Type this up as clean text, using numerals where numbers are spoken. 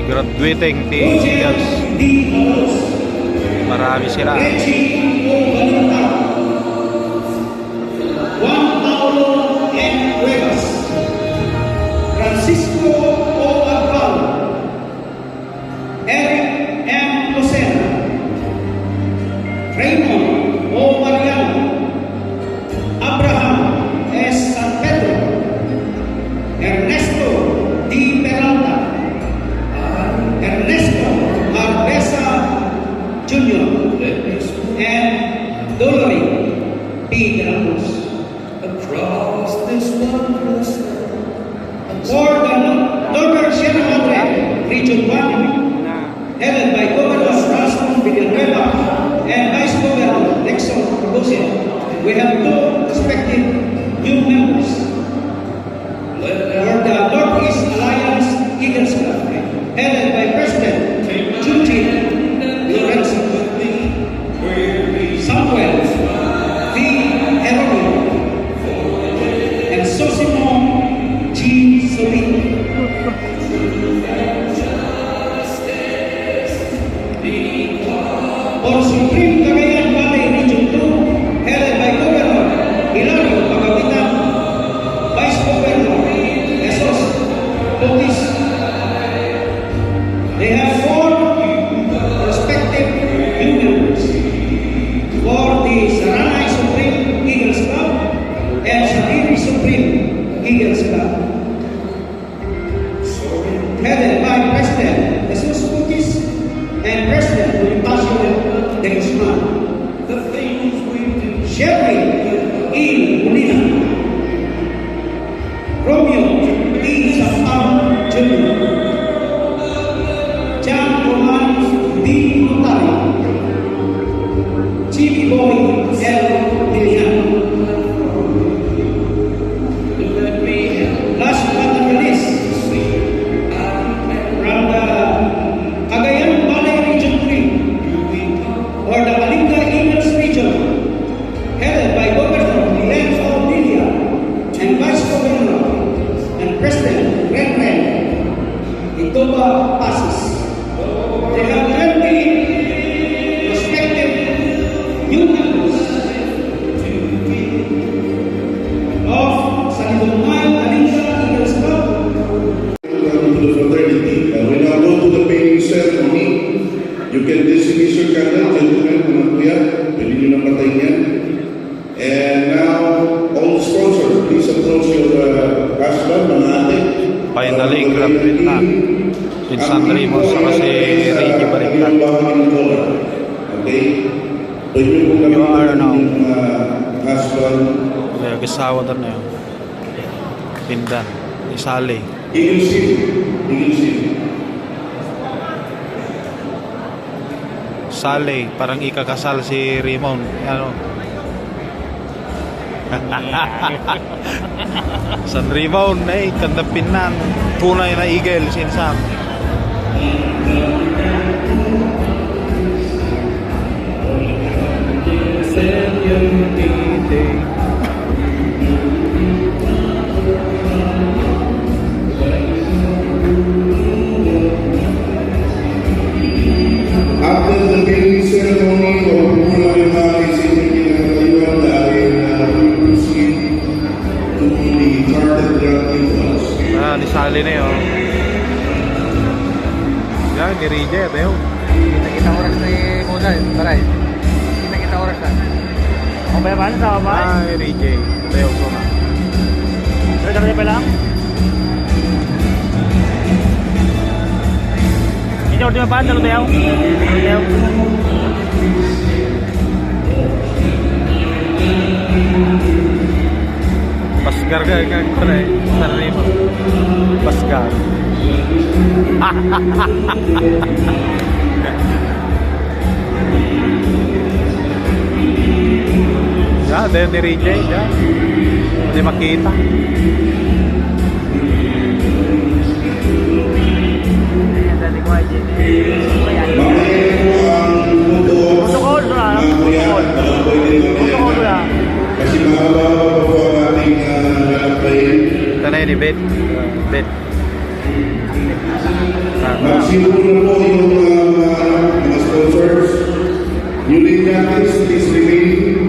graduating team Eagles. Marami sila. Juan Paulo M. Cuevas, Francisco O. Agbal, Eric M. Lucena, Raymond O. Mariano, Abraham S. San Pedro, Ernesto D. Peralta, Ernesto Arbesa Jr. and Dolori P. De La Cruz. Across this wondrous land. For the Northern Sierra Madre Region 1, headed by Governor Rasmus Villanueva and Vice Governor Lexon Rogosia, we have two prospective new members. For the Northeast Alliance Eagles Club, headed by President Eugene Lorenzo, Samuel V. Heroin, and Sosimo G. Solik. For Supreme Cagayan Valley Region 2, headed by Governor Hilario Pagavitan, Vice Governor Jesus Botis. They have four prospective new members for the Saranay Supreme Eagles Club and Sadiri Supreme Eagles Club, headed by President Jesus Botis and President Bonifacio de Guzman. Sherry E. Molina, Romeo E. Safam Jr., John Roman B. Notari, Chibi Boy L. Lilian. Last but not least, from the Cagayan Valley Region 3, or the Kalinga Eagles Region, headed by Governor Lorenzo Lilia and Vice Governor and President Ren Itoba Pasis. They have 20 prospective new members of Salidongay Kalinga Eagles Club. Welcome to the fraternity. We now go to the paying ceremony. You can dismiss your candle, gentlemen, mga kuya. Pwede nyo nang patayin yan. And now, all the sponsors, please approach your husband, mga ate. Finally, graduate na. Si Sandri mo sa kasi Ricky Barikat. Okay? Pwede mo kami You are now. husband. Kaya kasawa doon na yun. Pindan. Isali. Eagle City. Eagle City. Sali. Parang ikakasal si Raymond. Ano? San Raymond ay kandapinan. Tunay na eagle. Sinsan. After the paying ceremony, muna rin natin sinigyan dahil we proceed to the chartered grand rituals. Nisali na yun. Yan, ni Rija. Tayo. Kita oras na muna, taray. Kita oras na. O ba naman sa kamay? Ay, Rija. Tayo ko na. Pero dapat pa lang? Ini ultima pa, dalo tayo. Pasgar ka pala eh. Sarili mo. Pasgar. Ya, dahil ni Rija. Ya. Hindi makita. Tanay ni bed. Bed. Mag-simple na po yung mga sponsors. New Lane Jackets, please remain